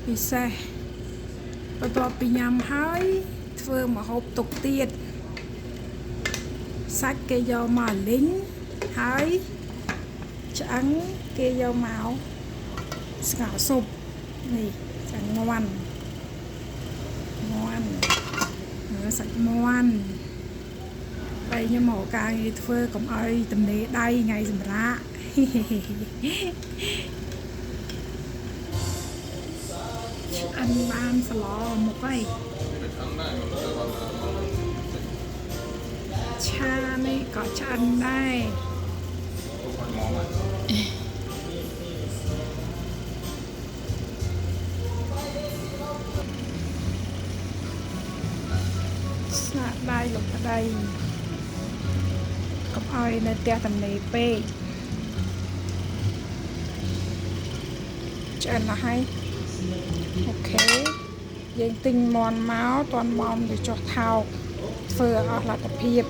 ពិសេសបន្ទាប់ពីញ៉ាំហើយធ្វើម្ហូបទុកទៀតសាច់គេយកមកលីងហើយឆ្អឹងគេយកមកស្ងោរស៊ុបនេះសាច់មាន់សាច់មាន់តែខ្ញុំមកការងារធ្វើកុំឲ្យទំនេរដៃថ្ងៃសម្រាប់ឆ្អិនបានស្លមុខហើយឆានេះក៏ឆ្អិនដែរស្នាដៃលោកប្តីកុំឲ្យនៅផ្ទះទំនេរពេកឆ្អិនណាស់ហើយអូខេយើងទិញមាន់មកតាន់ម៉ោងទៅចុះថោកធ្វើអស់លទ្ធភាព